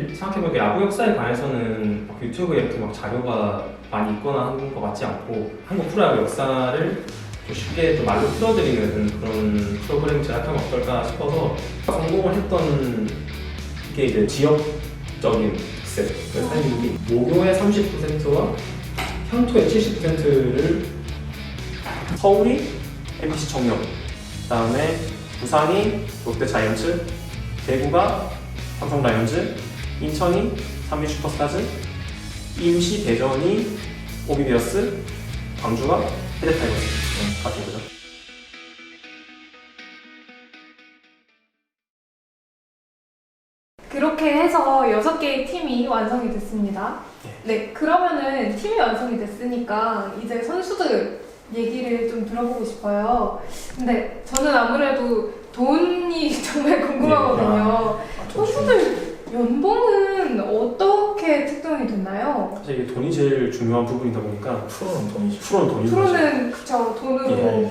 사실 생각해보니까 야구 역사에 관해서는 막 유튜브에 이렇게 막 자료가 많이 있거나 하는 것 같지 않고 한국 프로야구 역사를 좀 쉽게 좀 말로 풀어드리는 그런 프로그램을 제작하면 어떨까 싶어서 성공을 했던 게 이제 지역적인 특색. 그래서 한국이 모교의 30%와 향토의 70%를 서울이 MBC 청룡, 그다음에 부산이 롯데 자이언츠, 대구가 삼성 라이온즈, 인천이 삼위 슈퍼스타즈, 이유시 대전이 오비베어스, 광주가 현대타이거즈 같은 거죠. 그렇게 해서 6개의 팀이 완성이 됐습니다. 네, 그러면은 팀이 완성이 됐으니까 이제 선수들 얘기를 좀 들어보고 싶어요. 근데 저는 아무래도 돈이 정말 궁금하거든요. 선수들 연봉은 어떻게 특정이 됐나요? 사실 이게 돈이 제일 중요한 부분이다 보니까 프로는 돈이죠. 프로는 돈이죠. 프로는 그쵸, 돈으로. 예.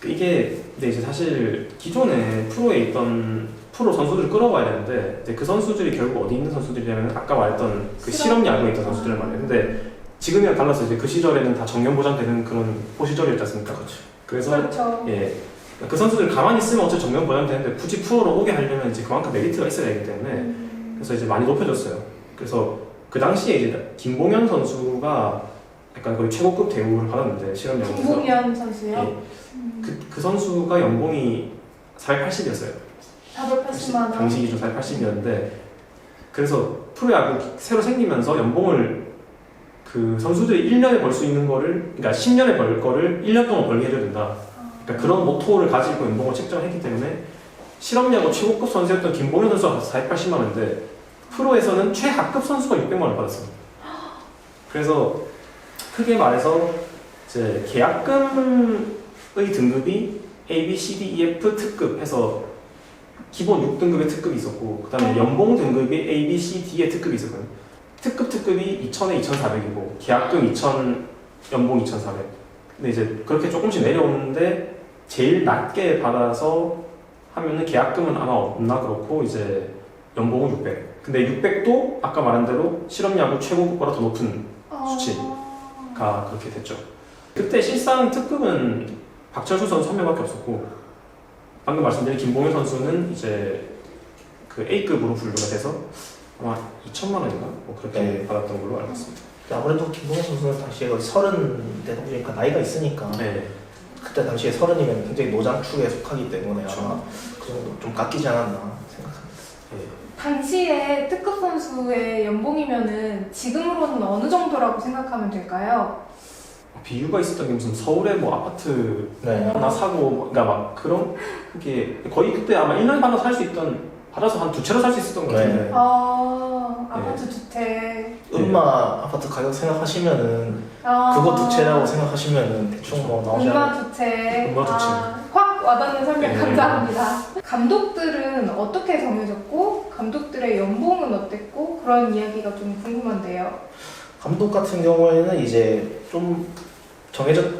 이게 근데 이제 사실 기존에 프로에 있던 프로 선수들을 끌어와야 되는데 이제 그 선수들이 결국 어디 있는 선수들이냐면 아까 말했던 그 실업 야구에 있던 선수들을 말해요. 근데 지금이랑 달라서 이제 그 시절에는 다 정년 보장되는 그런 시절이었지 않습니까? 그렇죠. 그래서 그렇죠. 예. 그 선수들 가만히 있으면 어차피 정년 보장되는데 굳이 프로로 오게 하려면 이제 그만큼 메리트가 있어야 되기 때문에 그래서 이제 많이 높여졌어요. 그래서 그 당시에 이제 김봉현 선수가 약간 거의 최고급 대우를 받았는데 실업 야구에서 김봉현 선수요? 예. 그 선수가 연봉이 480이었어요. 480만 원. 당시 기준 480이었는데 그래서 프로야구 새로 생기면서 연봉을 그 선수들이 1년에 벌 수 있는 거를 그러니까 10년에 벌 거를 1년 동안 벌게 해줘야 된다. 그러니까 그런 모토를 가지고 연봉을 책정했기 때문에 실업야구 최고급 선수였던 김봉현 선수가 480만 원인데 프로에서는 최하급 선수가 600만 원을 받았어요. 그래서 크게 말해서 이제 계약금의 등급이 A, B, C, D, E, F 특급 해서 기본 6등급의 특급이 있었고 그 다음에 연봉 등급이 A, B, C, D의 특급이 있었거든요. 특급이 2,000에 2,400이고 계약금 2,000, 연봉 2,400. 근데 이제 그렇게 조금씩 내려오는데 제일 낮게 받아서 하면은 계약금은 아마 없나 그렇고 이제 연봉은 600. 근데 600도 아까 말한 대로 실업야구 최고급보다 더 높은 수치가 그렇게 됐죠. 그때 실상 특급은 박철수 선수 1명밖에 없었고 방금 말씀드린 김봉현 선수는 이제 그 A급으로 분류가 돼서 아마 2천만 원인가? 뭐 그렇게 네. 받았던 걸로 알고 있습니다. 아무래도 김동현 선수는 당시에 거의 30대 정도니까 나이가 있으니까 네. 그때 당시에 30이면 굉장히 노장축에 속하기 때문에 그렇죠. 아마 그 정도 좀 깎이지 않았나 생각합니다. 네. 당시에 특급 선수의 연봉이면은 지금으로는 어느 정도라고 생각하면 될까요? 비유가 있었던 게 무슨 서울에 뭐 아파트 네. 하나 사고 그러니까 막 그런 게 거의 그때 아마 1년 받아서 살 수 있던 받아서 한 2채로 살 수 있었던 것 같은데 네. 아파트 주택. 음마 아파트 가격 생각하시면은 그거 두 채라고 생각하시면은 대충 뭐 나오지 않을까. 음마 주택. 음마 주택. 확 와닿는 설명 네. 감사합니다. 감독들은 어떻게 정해졌고 감독들의 연봉은 어땠고 그런 이야기가 좀 궁금한데요. 감독 같은 경우에는 이제 좀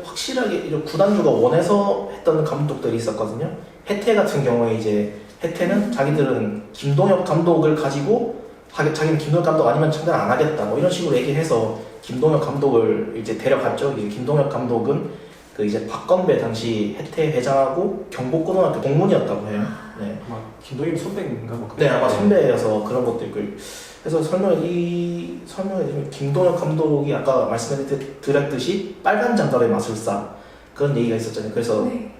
확실하게 이런 구단주가 원해서 했던 감독들이 있었거든요. 해태 같은 경우에 이제 해태는 자기들은 김동엽 감독을 가지고 자기는 김동엽 감독 아니면 참관 안 하겠다 뭐 이런 식으로 얘기해서 김동엽 감독을 이제 데려갔죠. 이제 김동엽 감독은 그 이제 박건배 당시 해태 회장하고 경복고등학교 동문이었다고 해요. 네. 아마 김동엽 선배인가 뭐 네, 아마 선배여서 그런 것도 있고. 그래서 설명해주면 김동엽 감독이 아까 말씀드렸듯이 빨간 장갑의 마술사 그런 얘기가 있었잖아요. 그래서 네.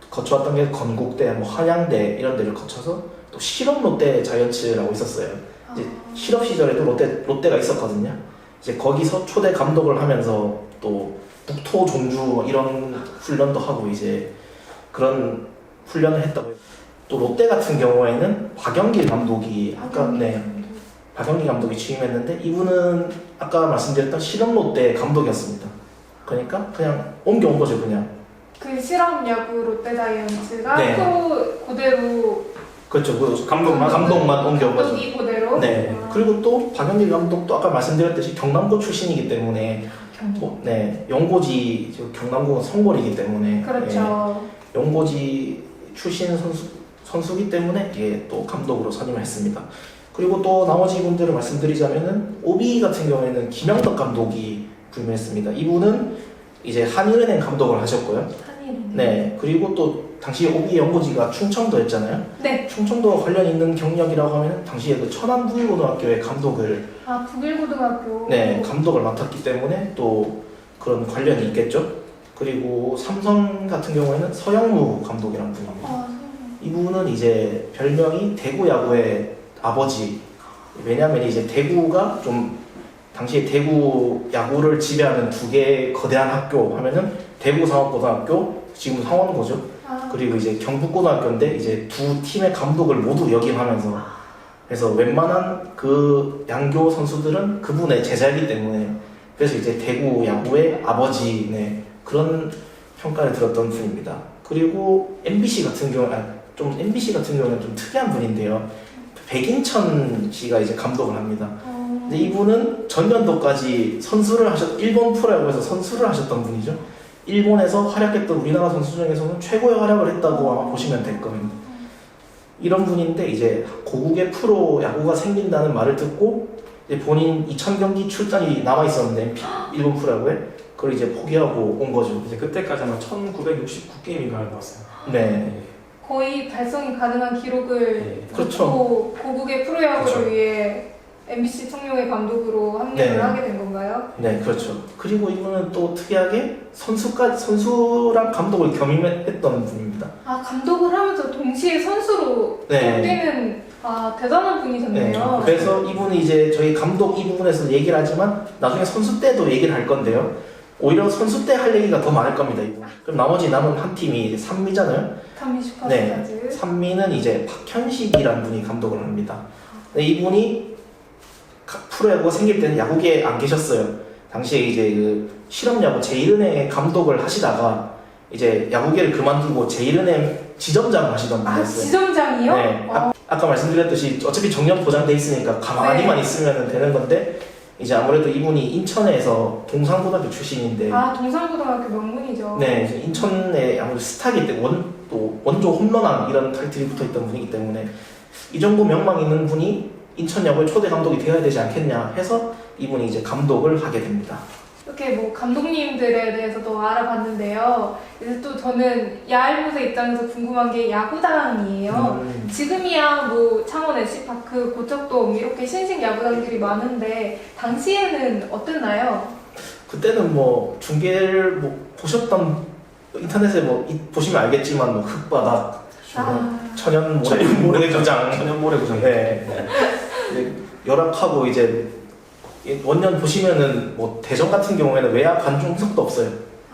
거쳐왔던 게 건국대, 뭐 한양대 이런 데를 거쳐서 또 실업 롯데 자이언츠라고 있었어요. 이제 실업 시절에도 롯데가 있었거든요. 이제 거기서 초대 감독을 하면서 또 북토 종주 뭐 이런 훈련도 하고 이제 그런 훈련을 했다고 해요. 또 롯데 같은 경우에는 박영길 감독이 박영길 감독이 취임했는데 이분은 아까 말씀드렸던 실업 롯데 감독이었습니다. 그러니까 그냥 옮겨온 거죠 그냥. 그 실업 야구 롯데 자이언츠가 네. 프로 그대로 그렇죠. 그 감독만 옮겨온 거죠. 감독이 그대로. 네. 그리고 또 박영길 감독도 아까 말씀드렸듯이 경남고 출신이기 때문에 네 연고지 경남고는 성골이기 때문에 그렇죠. 연고지 출신 선수기 때문에 이게 또 감독으로 선임을 했습니다. 그리고 또 나머지 분들을 말씀드리자면은 오비 같은 경우에는 김영덕 감독이 부임했습니다. 이분은 이제 한일은행 감독을 하셨고요. 한일은. 네, 그리고 또 당시 오비 연고지가 충청도였잖아요. 네. 충청도와 관련 있는 경력이라고 하면 당시에 그 천안부일고등학교의 감독을 아, 북일고등학교. 네, 감독을 맡았기 때문에 또 그런 관련이 있겠죠. 그리고 삼성 같은 경우에는 서영무 감독이라는 분입니다. 아, 이분은 이제 별명이 대구 야구의 아버지. 왜냐하면 이제 대구가 좀 당시에 대구 야구를 지배하는 두 개의 거대한 학교 하면은 대구 상업고등학교, 지금 상원고죠. 아, 그리고 이제 경북고등학교인데 이제 두 팀의 감독을 모두 역임하면서 그래서 웬만한 그 양교 선수들은 그분의 제자이기 때문에 그래서 이제 대구 야구의 아버지 네, 그런 평가를 들었던 분입니다. 그리고 MBC 같은 경우는 좀 특이한 분인데요. 백인천 씨가 이제 감독을 합니다. 근데 이분은 전년도까지 일본 프로야구에서 선수를 하셨던 분이죠. 일본에서 활약했던 우리나라 선수 중에서는 최고의 활약을 했다고 아마 보시면 될 겁니다. 이런 분인데 이제 고국의 프로 야구가 생긴다는 말을 듣고 이제 본인 2000경기 출전이 남아 있었는데 일본 프로야구에 그걸 이제 포기하고 온 거죠. 이제 그때까지 아마 1969게임인가 나왔어요. 네, 거의 달성이 가능한 기록을 네. 그렇죠. 놓고 고국의 프로야구를 그렇죠. 위해 MBC 청룡의 감독으로 합류를 네. 하게 된 건가요? 네, 그렇죠. 그리고 이분은 또 특이하게 선수랑 감독을 겸임했던 분입니다. 아, 감독을 하면서 동시에 선수로 네. 뛰는 대단한 분이셨네요. 그래서 이분이 이제 저희 감독 이 부분에서 얘기를 하지만 나중에 선수 때도 얘기를 할 건데요. 오히려 선수 때 할 얘기가 더 많을 겁니다. 이분. 그럼 나머지 남은 한 팀이 이제 산미잖아요. 감히 슈퍼스타즈. 산미는 이제 박현식이라는 분이 감독을 합니다. 근데 이분이 프로야구가 생길 때는 야구계에 안 계셨어요. 당시에 이제 그 실업야구 제1은행 감독을 하시다가 이제 야구계를 그만두고 제1은행 지점장을 하시던 아, 분이었어요. 지점장이요? 네. 아까 말씀드렸듯이 어차피 정년 보장돼 있으니까 가만히만 네. 있으면 되는 건데 이제 아무래도 이분이 인천에서 동산고등학교 출신인데 아, 동산고등학교 명문이죠. 네, 이제 인천의 아무래도 스타기 때문에 원조 홈런왕 이런 타이틀이 붙어있던 분이기 때문에 이 정도 명망 있는 분이 인천 야구의 초대 감독이 되어야 되지 않겠냐 해서 이분이 이제 감독을 하게 됩니다. 이렇게 뭐 감독님들에 대해서도 알아봤는데요. 이제 또 저는 야알못의 입장에서 궁금한 게 야구장이에요. 지금이야 뭐 창원 NC파크, 고척돔 이렇게 신식 야구장들이 많은데 당시에는 어땠나요? 그때는 뭐 중계를 뭐 보셨던 인터넷에 뭐 보시면 알겠지만 뭐 흙바닥, 천연 모래구장, 천연 모래구장. 네. 이제 열악하고 이제 원년 보시면은 뭐 대전 같은 경우에는 외야 관중석도 없어요.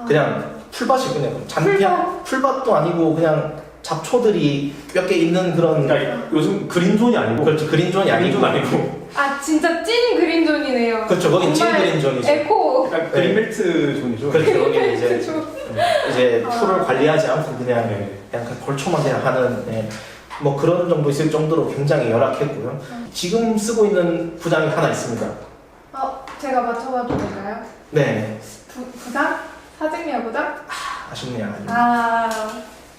그냥 풀밭이 그냥 풀밭도 아니고 그냥 잡초들이 몇 개 있는 그런. 그러니까 요즘 그린존이 아니고. 그렇죠. 그린존이 아니고. 아, 진짜 찐 그린존이네요. 그렇죠. 거긴 찐 그린존이죠. 에코. 약간 그린벨트 존이죠. 그렇죠. 거긴 이제 그렇죠. 풀을 관리하지 않고 그냥 네. 약간 벌초만 그냥 하는 뭐 그런 정도 있을 정도로 굉장히 열악했고요. 지금 쓰고 있는 구장이 하나 있습니다. 제가 맞춰봐도 될까요? 네. 부산? 사직야구장? 아쉽네요.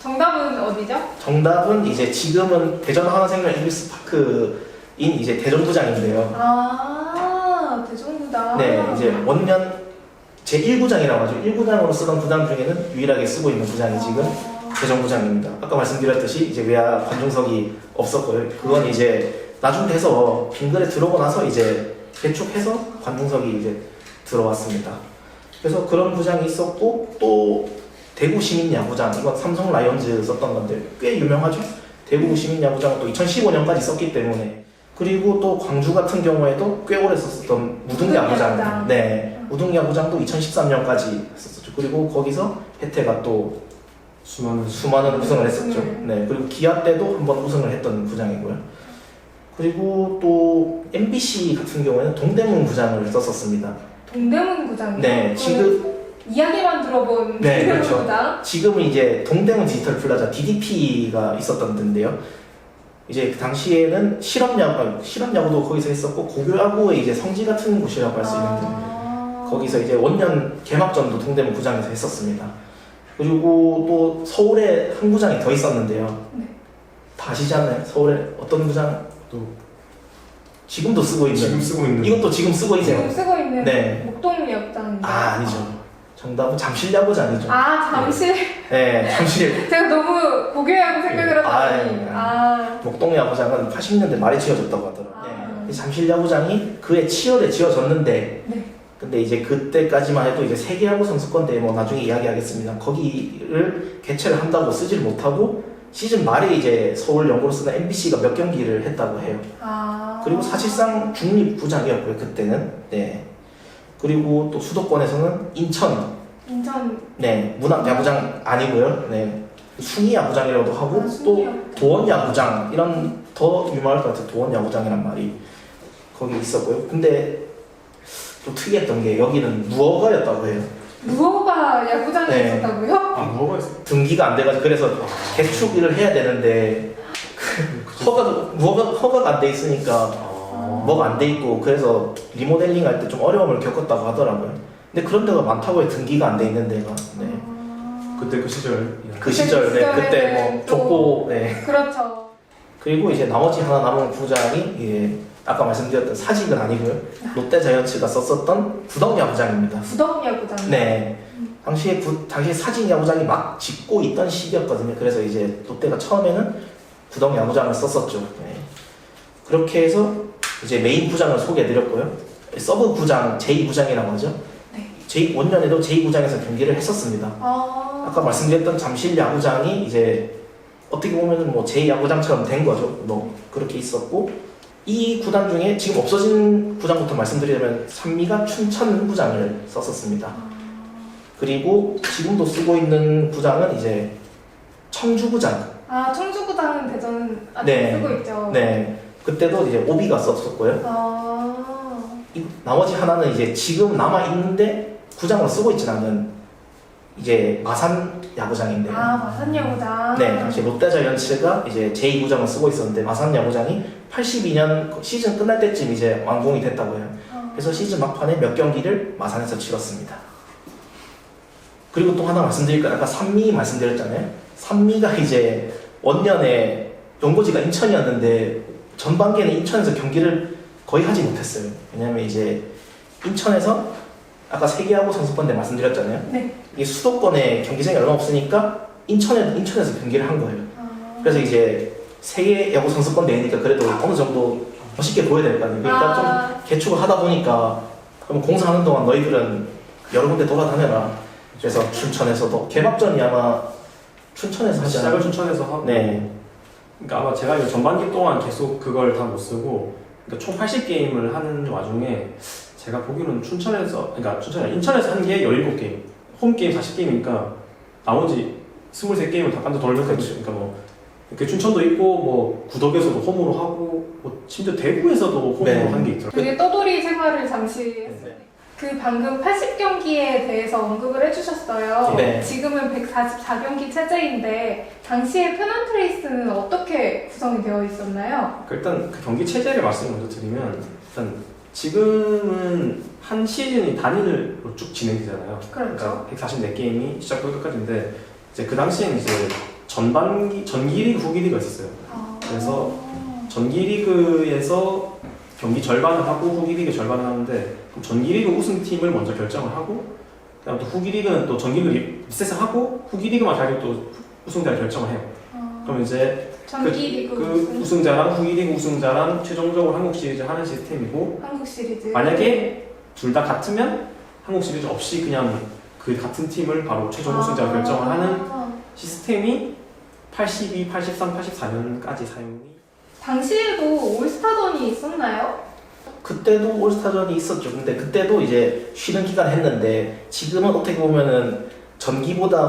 정답은 어디죠? 정답은 이제 지금은 대전 하나생명 이글스 파크인 이제 대전구장인데요. 대전구장. 네, 이제 원년 제1구장이라고 하죠. 1구장으로 쓰던 구장 중에는 유일하게 쓰고 있는 구장이 지금 대전구장입니다. 아까 말씀드렸듯이 이제 외야 관중석이 없었고요. 그건 이제 나중 돼서 빙글에 들어오고 나서 이제 개축해서 관중석이 이제 들어왔습니다. 그래서 그런 구장이 있었고 또 대구 시민야구장, 이건 삼성 라이온즈 썼던 건데 꽤 유명하죠. 대구 시민야구장은 또 2015년까지 썼기 때문에. 그리고 또 광주 같은 경우에도 꽤 오래 썼었던 무등야구장. 네, 무등야구장도 2013년까지 썼었죠. 그리고 거기서 혜태가 또 수많은 우승을 했었죠. 네, 그리고 기아 때도 한번 우승을 했던 구장이고요. 그리고 또 MBC 같은 경우에는 동대문 구장을 썼었습니다. 동대문 구장이요? 네, 지금 이야기만 들어본 네, 동대문 그렇죠. 구장. 지금은 이제 동대문 디지털 플라자 DDP가 있었던 데인데요. 이제 그 당시에는 실업야구도 거기서 했었고 고교야구의 이제 성지 같은 곳이라고 할 수 있는데 거기서 이제 원년 개막전도 동대문 구장에서 했었습니다. 그리고 또 서울에 한 구장이 더 있었는데요. 네. 다 아시지 않나요? 서울에 어떤 구장? 지금도 쓰고 있는. 지금 쓰고 있는. 이것도 지금 쓰고 있어요. 지금 쓰고 있는 네. 목동 야구장인가요? 아니죠. 정답은 잠실 야구장이죠. 잠실. 네, 잠실. 제가 너무 고교야구 생각을 하더니. 목동 야구장은 80년대 말에 지어졌다고 하더라고요. 네. 잠실 야구장이 그해 7월에 지어졌는데, 네. 근데 이제 그때까지만 해도 이제 세계 야구 선수권 대회 뭐 나중에 이야기하겠습니다. 거기를 개최를 한다고 쓰질 못하고 시즌 말에 이제 서울 연고로 쓰는 MBC가 몇 경기를 했다고 해요. 그리고 사실상 중립구장이었고요 그때는. 네. 그리고 또 수도권에서는 인천. 네, 문학 야구장 아니고요. 네. 숭이 야구장이라고도 하고 또 도원 야구장 이런 더 유명할 것 같아요. 도원 야구장이란 말이 거기 있었고요. 근데 또 특이했던 게 여기는 무허가였다고 해요. 무허가 야구장이 네. 있었다고요? 뭐가 있어? 등기가 안 돼가지고 그래서 개축을 해야 되는데 허가가 안 돼 있으니까 뭐가 안 돼 있고 그래서 리모델링 할 때 좀 어려움을 겪었다고 하더라고요. 근데 그런 데가 많다고 해요. 등기가 안 돼 있는 데가. 네. 그때 그 시절. 그 시절, 네. 그때 뭐 족보, 네. 그렇죠. 그리고 이제 나머지 하나 남은 구장이 예, 아까 말씀드렸던 사직은 아니고요. 롯데 자이언츠가 썼었던 구덕 야구장입니다. 구덕 야구장. 네. 당시에 사직 야구장이 막 짓고 있던 시기였거든요. 그래서 이제 롯데가 처음에는 구덕 야구장을 썼었죠. 네. 그렇게 해서 이제 메인 구장을 소개해드렸고요. 서브 구장, 제2구장이라고 하죠. 네. 원년에도 제2구장에서 경기를 했었습니다. 아까 말씀드렸던 잠실 야구장이 이제 어떻게 보면 뭐 제2야구장처럼 된 거죠. 뭐 그렇게 있었고 이 구단 중에 지금 없어진 구장부터 말씀드리자면 산미가 춘천구장을 썼었습니다. 그리고 지금도 쓰고 있는 구장은 이제 청주구장. 청주구장은 대전 아직 네. 쓰고 있죠. 네. 그때도 이제 오비가 썼었고요. 나머지 하나는 이제 지금 남아 있는데 구장으로 쓰고 있지는 않은 이제 마산 야구장인데요. 마산 야구장. 네, 당시 롯데 자이언츠가 이제 제2구장을 쓰고 있었는데 마산 야구장이 82년 시즌 끝날 때쯤 이제 완공이 됐다고 해요. 그래서 시즌 막판에 몇 경기를 마산에서 치렀습니다. 그리고 또 하나 말씀드릴 거 아까 산미 말씀드렸잖아요. 산미가 이제 원년에 연고지가 인천이었는데 전반기에는 인천에서 경기를 거의 하지 못했어요. 왜냐면 이제 인천에서 아까 세계야구 선수권대 말씀드렸잖아요. 네. 이게 수도권에 경기장이 얼마 없으니까 인천에서 경기를 한 거예요. 그래서 이제 세계야구 선수권 대회니까 그래도 어느 정도 멋있게 보여야 될 거 아니에요. 그러니까 좀 개축을 하다 보니까 그럼 공사하는 동안 너희들은 여러 군데 돌아다녀라. 그래서 춘천에서도 개막전이 아마 춘천에서 하지 않아요? 시작을 춘천에서 하고. 네. 그러니까 아마 제가 이거 전반기 동안 계속 그걸 다 못 쓰고 그러니까 총 80게임을 하는 와중에 제가 보기로는 인천에서 한 게 17게임, 홈게임 40게임이니까 나머지 23게임을 다 딴데 돌면서 그렇죠. 그러니까 뭐 그 춘천도 있고 뭐 구덕에서도 홈으로 하고 뭐 심지어 대구에서도 홈으로 네. 한 게 있더라고요. 그게 떠돌이 생활을 잠시 했어요. 그 방금 80경기에 대해서 언급을 해주셨어요. 네. 지금은 144경기 체제인데 당시에 페넌트레이스는 어떻게 구성이 되어 있었나요? 일단 그 경기 체제를 말씀을 먼저 드리면 일단 지금은 한 시즌이 단일로 쭉 진행되잖아요. 그렇죠. 그러니까 144게임이 시작부터 끝까지인데 이제 그 당시에는 이제 전기리그, 후기리그가 있었어요. 그래서 전기리그에서 경기 절반을 하고 후기리그 절반을 하는데 그럼 전기리그 우승팀을 먼저 결정을 하고 그다음 또 후기리그는 또 전기리그 리셋을 하고 후기리그만 자기 또 우승자를 결정을 해요. 그럼 이제 전기리그 그 우승자랑 후기리그 우승자랑 최종적으로 한국 시리즈 하는 시스템이고 한국 시리즈. 만약에 둘 다 같으면 한국 시리즈 없이 그냥 그 같은 팀을 바로 최종 우승자로 결정을 하는 시스템이 82, 83, 84년까지 사용이. 당시에도 올스타전이 있었나요? 그때도 올스타전이 있었죠. 근데 그때도 이제 쉬는 기간 했는데 지금은 어떻게 보면은 전기가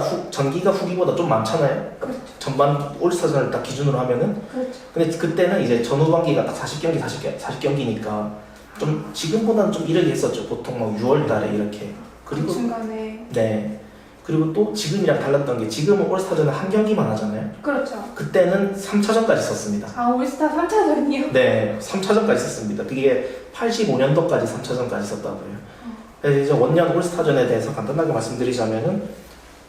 후기보다 좀 많잖아요. 그렇죠. 전반 올스타전을 딱 기준으로 하면은. 그렇죠. 근데 그때는 이제 전후반기가 딱 40경기니까 좀 지금보다는 좀 이르게 했었죠. 보통 막 6월달에 이렇게. 그 중간에. 네. 그리고 또 지금이랑 달랐던 게 지금은 올스타전은 한 경기만 하잖아요. 그렇죠. 그때는 3차전까지 썼습니다. 올스타 3차전이요? 네, 3차전까지 썼습니다. 그게 85년도까지 3차전까지 썼다고요. 그래서 이제 원년 올스타전에 대해서 간단하게 말씀드리자면은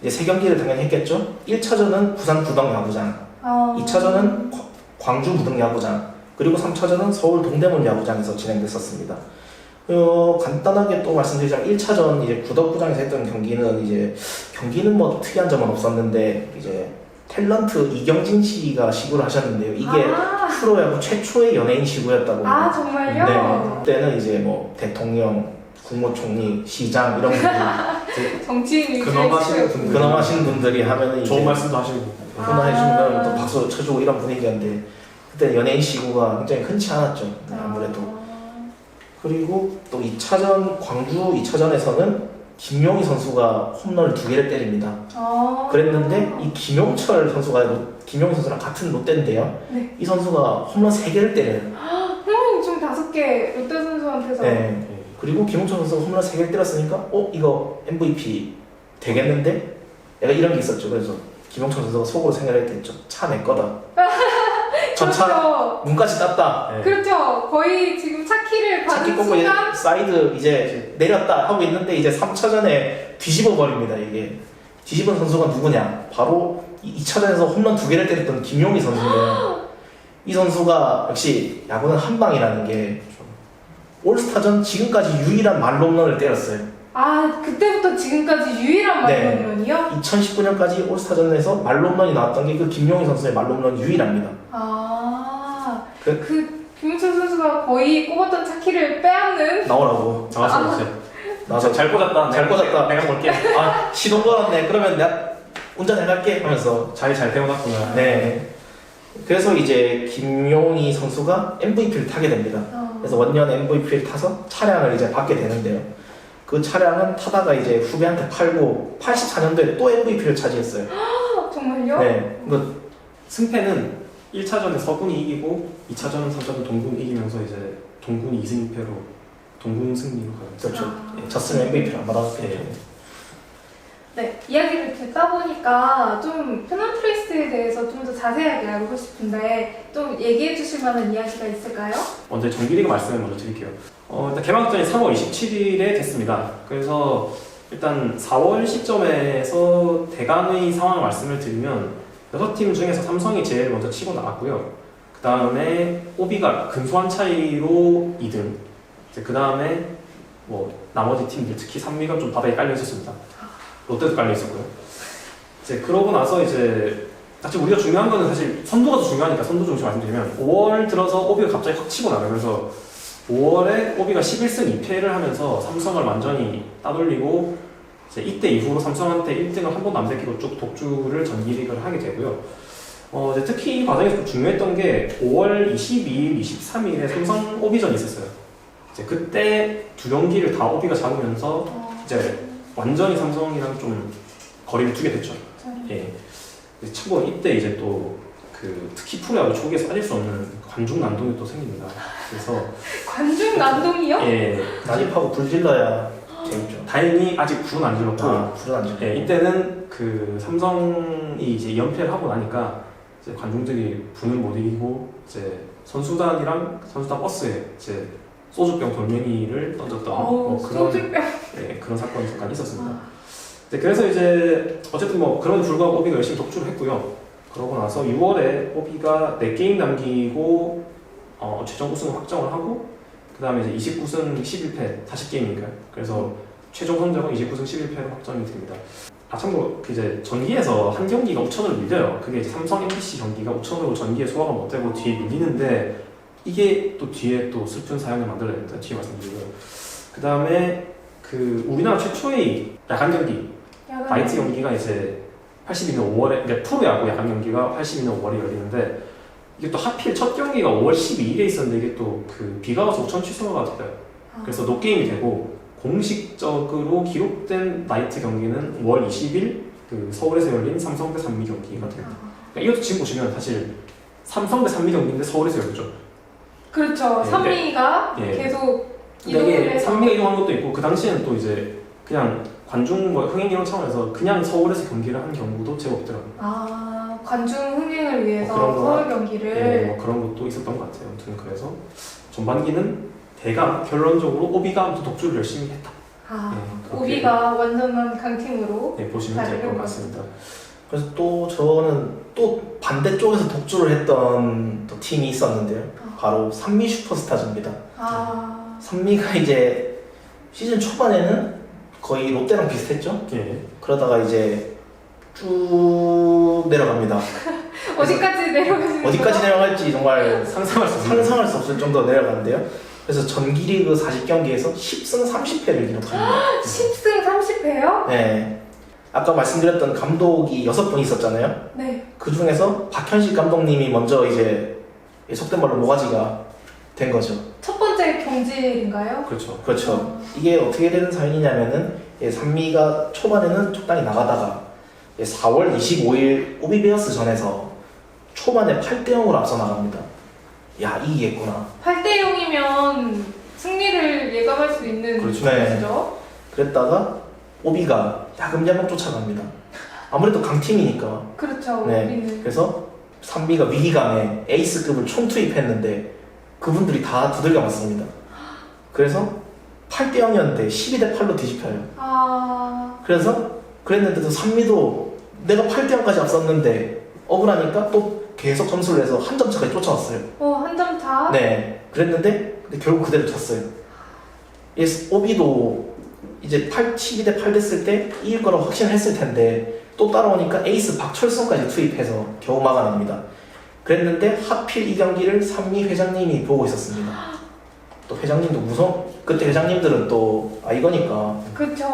이제 3경기를 당연히 했겠죠. 1차전은 부산 구덕 야구장, 2차전은 광주 무덕 야구장, 그리고 3차전은 서울 동대문 야구장에서 진행됐었습니다. 간단하게 또 말씀드리자면 1차전 이제 구덕구장에서 했던 경기는 뭐 특이한 점은 없었는데 이제 탤런트 이경진 씨가 시구를 하셨는데요. 이게 프로야구 최초의 연예인 시구였다고. 아 정말요? 네. 그때는 이제 뭐 대통령, 국무총리, 시장 이런 분들이 정치인 위주의 근엄하시는 시구. 분들. 근엄하신 분들이 하면은 좋은 이제 말씀도 하시고 훈화해주면 또 박수 쳐주고 이런 분위기였는데 그때 연예인 시구가 굉장히 흔치 않았죠. 네, 아무래도. 그리고 또 2차전 광주 2차전에서는 김용희 선수가 홈런을 2개를 때립니다. 그랬는데 이 김용철 선수가 김용희 선수랑 같은 롯데인데요. 네. 이 선수가 홈런 3개를 때려요. 형님 총 5개 롯데 선수한테서. 네. 그리고 김용철 선수가 홈런 3개를 때렸으니까 이거 MVP 되겠는데? 약간 이런 게 있었죠. 그래서 김용철 선수가 속으로 생각을 했겠죠. 차 내 거다. 저 차 그렇죠. 문까지 땄다. 네. 그렇죠. 거의 지금 차키를 차키 받은 꽂고 이제 순간 사이드 이제 내렸다 하고 있는데 이제 3차전에 뒤집어 버립니다. 이게 뒤집은 선수가 누구냐? 바로 2차전에서 홈런 2개를 때렸던 김용희 선수인데요. 이 선수가 역시 야구는 한 방이라는 게 올스타전 지금까지 유일한 말홈런을 때렸어요. 아 그때부터 지금까지 유일한 네. 말홈런이요? 2019년까지 올스타전에서 말홈런이 나왔던 게 그 김용희 선수의 말홈런이 유일합니다. 그 김민철 선수가 거의 꼽았던 차키를 빼앗는. 나오라고. 나와서 잘 꽂았다. 잘 꽂았다. 내가 볼게. 아 시동 걸었네. 그러면 내가 운전해갈게 하면서 자리 잘 태워놨구나. 네. 그래서 이제 김용희 선수가 MVP를 타게 됩니다. 그래서 원년 MVP를 타서 차량을 이제 받게 되는데요. 그 차량은 타다가 이제 후배한테 팔고 84년도에 또 MVP를 차지했어요. 정말요? 네. 승패는 1차전에 서군이 이기고 2차전, 3차전 동군이 이기면서 이제 동군이 2승 2패로 동군 승리로 가요. 그렇죠. 졌으면 MVP를 안 받았겠죠. 네, 이야기를 듣다 보니까 좀 페넌트레이스에 대해서 좀 더 자세하게 알고 싶은데 좀 얘기해 주실 만한 이야기가 있을까요? 먼저 정기리그 말씀을 먼저 드릴게요. 일단 개막전이 3월 27일에 됐습니다. 그래서 일단 4월 시점에서 대강의 상황을 말씀을 드리면 6팀 중에서 삼성이 제일 먼저 치고 나갔고요. 그 다음에 오비가 근소한 차이로 2등. 그 다음에 뭐 나머지 팀들 특히 3위가 좀 바닥에 깔려 있었습니다. 롯데도 깔려 있었고요. 이제 그러고 나서 이제 사실 우리가 중요한 거는 사실 선두가 더 중요하니까 선두 중심 말씀드리면 5월 들어서 오비가 갑자기 확 치고 나가요. 그래서 5월에 오비가 11승 2패를 하면서 삼성을 완전히 따돌리고 이제 이때 이후로 삼성한테 1등을 한 번도 안 뺏기고 쭉 독주를 정기리그를 하게 되고요. 이제 특히 이 과정에서 좀 중요했던 게 5월 22일, 23일에 삼성 오비전이 있었어요. 이제 그때 두 경기를 다 오비가 잡으면서 이제 완전히 삼성이랑 좀 거리를 두게 됐죠. 예. 참고로 이때 이제 또 특히 프로야구 초기에서 빠질 수 없는 관중 난동이 또 생깁니다. 그래서 관중 난동이요? 예. 난입하고 불 질러야 재밌죠. 다행히 아직 불은 안 질렀고 불은 안 질러. 예, 이때는 삼성이 이제 연패를 하고 나니까 이제 관중들이 분을 못 이기고 이제 선수단이랑 선수단 버스에 이제 소주병 돌멩이를 던졌던 그런 사건이 잠깐 있었습니다. 그래서 이제 어쨌든 뭐 그런 불구하고 오비가 열심히 독주를 했고요. 그러고 나서 6월에 오비가 4게임 남기고 최종 우승을 확정을 하고 그 다음에 이제 29승 11패 40게임인가요? 그래서 최종 성적은 29승 11패로 확정이 됩니다. 참고로 이제 전기에서 한 경기가 5천으로 밀려요. 그게 이제 삼성 MBC 경기가 5천으로 전기에 소화가 못 되고 뒤에 밀리는데 이게 또 뒤에 또 슬픈 사연을 만들어냅니다. 뒤에 말씀드리고요. 그 다음에 우리나라 최초의 야간 경기 나이트 경기가 이제 82년 5월에 그러니까 프로야구 야간 경기가 82년 5월에 열리는데 이게 또 하필 첫 경기가 5월 12일에 있었는데 이게 또 비가 와서 우천 취소가 됐어요. 그래서 노게임이 되고 공식적으로 기록된 나이트 경기는 5월 20일 서울에서 열린 삼성 대 산미 경기가 됩니다. 그러니까 이것도 지금 보시면 사실 삼성 대 산미 경기인데 서울에서 열렸죠. 그렇죠. 네, 산미가 계속 이동을 해서 산미가 이동한 것도 있고 그 당시에는 또 이제 그냥 관중 흥행 이런 차원에서 그냥 서울에서 경기를 한 경우도 제법 있더라고요. 관중 흥행을 위해서 그런 서울 경기를 네, 그런 것도 있었던 것 같아요. 아무튼 그래서 전반기는 대강 결론적으로 오비가 아무튼 독주를 열심히 했다. 오비가 완전한 강팀으로 보시면 될 것 같습니다. 그래서 또 저는 또 반대쪽에서 독주를 했던 또 팀이 있었는데요. 바로 산미 슈퍼스타즈입니다. 산미가 이제 시즌 초반에는 거의 롯데랑 비슷했죠. 예. 그러다가 이제 쭉 내려갑니다. 어디까지 내려가시는 어디까지 내려갈지 정말 상상할 수 없는. 상상할 수 없을 정도로 내려가는데요. 그래서 정기리그 40경기에서 10승 30패를 기록합니다. 10승 30패요? 네. 아까 말씀드렸던 감독이 6분 있었잖아요. 네. 그 중에서 박현식 감독님이 먼저 이제 속된 말로 모가지가 된 거죠. 첫 번째 경질인가요? 그렇죠. 그렇죠. 이게 어떻게 되는 사연이냐면은 산미가 초반에는 적당히 나가다가 4월 25일 오비베어스 전에서 초반에 8대 0으로 앞서 나갑니다. 야, 이기겠구나. 8대 0이면 승리를 예감할 수 있는 그렇죠. 것이죠. 그랬다가 오비가 야금야금 쫓아갑니다. 아무래도 강팀이니까. 그렇죠. 네. 우리는. 그래서 산미가 위기감에 에이스급을 총투입했는데 그분들이 다 두들겨 맞습니다. 그래서 8대 0이었는데 12대 8로 뒤집혀요. 그래서 그랬는데도 산미도 내가 8대 0까지 앞섰는데 억울하니까 또 계속 점수를 내서 한 점 차까지 쫓아왔어요. 한 점 차? 네. 그랬는데 근데 결국 그대로 졌어요. 오비도 이제 12대 8 됐을 때 이길 거라고 확신을 했을 텐데 또 따라오니까 에이스 박철성까지 투입해서 겨우 막아냅니다. 그랬는데 하필 이 경기를 산미 회장님이 보고 있었습니다. 또 회장님도 그때 회장님들은 또 이거니까 그렇죠.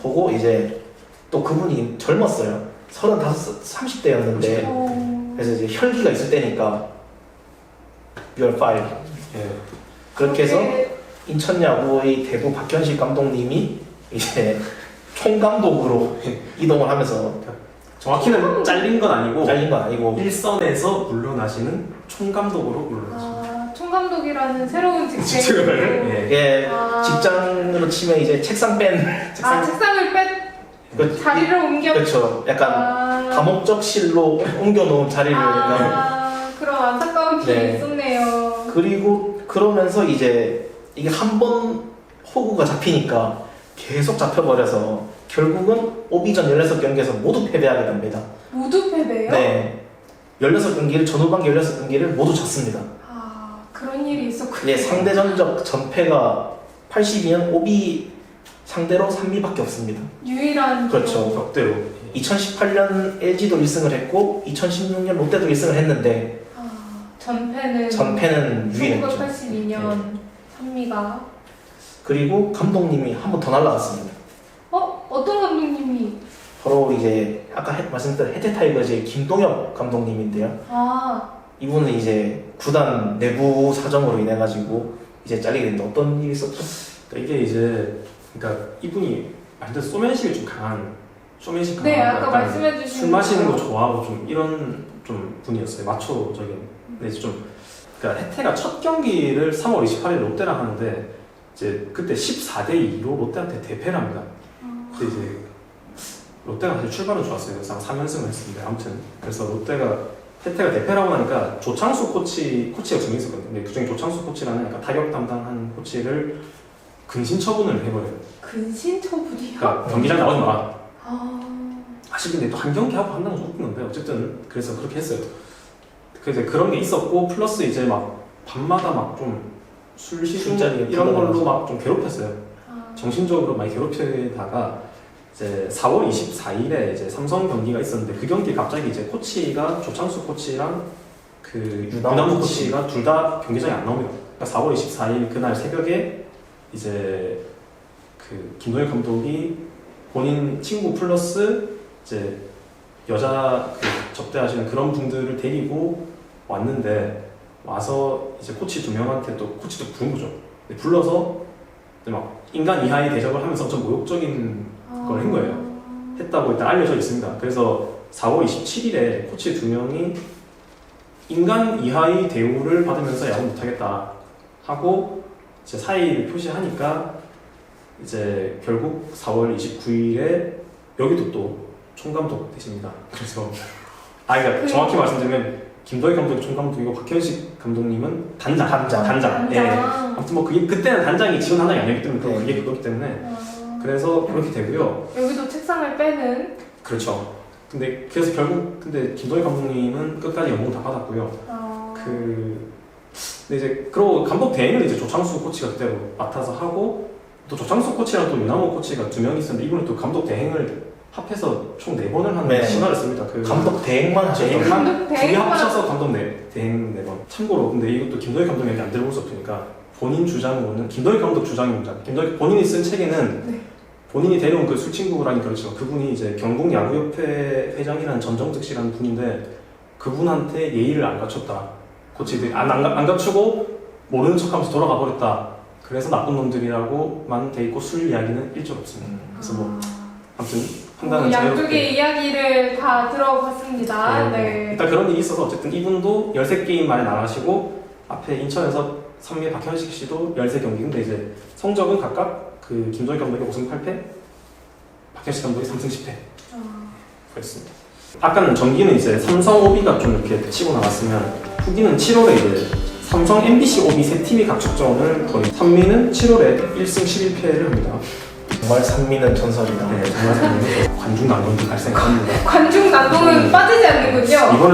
보고 이제 또 그분이 젊었어요. 35, 30대였는데 그래서 이제 혈기가 있을 때니까 You're fired. 예. 그렇게 해서 인천야구의 대부 박현식 감독님이 이제 총감독으로 이동을 하면서 정확히는 잘린 건 아니고 잘린 건 아니고 일선에서 물러나시는 총감독으로 물러나시죠. 총감독이라는 새로운 직책을, 직책을 예. 이게 직장으로 치면 이제 책상을 그, 자리를 옮겨. 그렇죠. 약간 다목적실로 옮겨놓은 자리를 그런 안타까운 길이 네. 있었네요. 그리고 그러면서 이제 이게 한 번 호구가 잡히니까 계속 잡혀버려서 결국은 오비전 16경기에서 모두 패배하게 됩니다. 모두 패배요? 네. 16경기를 전후반기 16경기를 모두 졌습니다. 그런 일이 있었군요. 예, 상대 전적 전패가 82년 오비 상대로 3위밖에 없습니다. 유일한 그렇죠. 기록. 격대로. 2018년 LG도 1승을 했고 2016년 롯데도 1승을 했는데 전패는 유일했죠. 1982년 산미가. 그리고 감독님이 한 번 더 날라갔습니다. 어떤 감독님이? 바로 이제 아까 말씀드린 해태타이거즈의 김동엽 감독님인데요. 이분은 이제 구단 내부 사정으로 인해 가지고 이제 잘리게 됐는데 어떤 일이 있었죠? 그러니까 이게 이제 이분이 완전 소맨십이 좀 강한 쇼맨십 강한 네, 아까 약간 말씀해주신 술 마시는 거 좋아하고 좀 이런 좀 분이었어요. 마초적인. 근데 이제 그러니까 혜태가 첫 경기를 3월 28일 롯데랑 하는데 이제 그때 14대 2로 롯데한테 대패를 합니다. 근데 이제 롯데가 사실 출발은 좋았어요. 그래서 3연승을 했습니다. 아무튼 그래서 혜태가 대패라고 하니까 조창수 코치가 두 명 있었거든요. 근데 그중에 조창수 코치라는 약간 타격 담당한 코치를 근신 처분을 해버려요. 근신 처분이요? 그러니까 경기장 나오지 마. 사실 근데 또 한 경기 하고 한다는 건 웃긴 건데 어쨌든 그래서 그렇게 했어요. 그래서 그런 게 있었고 플러스 이제 막 밤마다 막 좀 술자리 이런 걸로 막 좀 괴롭혔어요. 정신적으로 많이 괴롭히다가 이제 4월 24일에 이제 삼성 경기가 있었는데 그 경기에 갑자기 이제 코치가 조창수 코치랑 그 유남우 코치가 둘 다 경기장에 안 나옵니다. 그러니까 4월 24일 그날 새벽에 이제 그 김동현 감독이 본인 친구 플러스 이제 여자 그 접대하시는 그런 분들을 데리고 왔는데 와서 이제 코치 두 명한테 또 코치도 부른 거죠. 불러서 막 인간 이하의 대접을 하면서 엄청 모욕적인 걸 한 거예요. 했다고 일단 알려져 있습니다. 그래서 4월 27일에 코치 두 명이 인간 이하의 대우를 받으면서 야구 못하겠다 하고 이제 사의를 표시하니까 이제 결국 4월 29일에 여기도 또 총감독 되십니다. 그래서 그러니까 정확히 말씀드리면 김도희 감독이 총감독이고 박현식 감독님은 단장. 예. 아무튼 뭐 그게 그때는 단장이 지원 단장이 아니기 때문에 그게 그거기 때문에 그래서 그렇게 되고요. 여기도 책상을 빼는. 그렇죠. 근데 그래서 결국 근데 김도희 감독님은 끝까지 연봉 다 받았고요. 근데 이제 그러고 감독 대행을 이제 조창수 코치가 그대로 맡아서 하고 또 조창수 코치랑 또 유나모 코치가 2명이 있었는데 이분은 또 감독 대행을 합해서 총 4번을 하는 네. 시간을 씁니다. 그 감독 대행만 하셨던 감독 두개 대행만 합쳐서 감독 대행 4번. 참고로 근데 이것도 김도희 감독이 얘기 안 들어볼 수 없으니까 본인 주장으로는 김도희 감독 주장입니다. 김도희 본인이 쓴 책에는 네. 본인이 데려온 그 술친구라니 그렇지만 그분이 이제 경북야구협회 회장이라는 전정득 씨라는 분인데 그분한테 예의를 안 갖췄다. 코치들이 안 갖추고 모르는 척하면서 돌아가 버렸다. 그래서 나쁜 놈들이라고만 돼 있고 술 이야기는 일절 없습니다. 그래서 뭐 아무튼 판단은 양쪽의 이야기를 다 들어봤습니다. 네. 일단 그런 일이 있어서 어쨌든 이분도 13게임 만에 나가시고 앞에 인천에서 선미 박현식 씨도 13경기. 근데 이제 성적은 각각 그 김도희 감독이 5승 8패, 박현식 감독이 3승 10패 그랬습니다. 아까는 전기는 이제 삼성 OB가 좀 이렇게 치고 나갔으면 후기는 7월에 이제 삼성 MBC OB 세 팀이 각축전을 거의 산미는 7월에 1승 11패를 합니다. 정말 산미는 전설이다. 네, 정말 산미는 관중 난동도 발생합니다. 관중 난동은 빠지지 않는군요. 이번에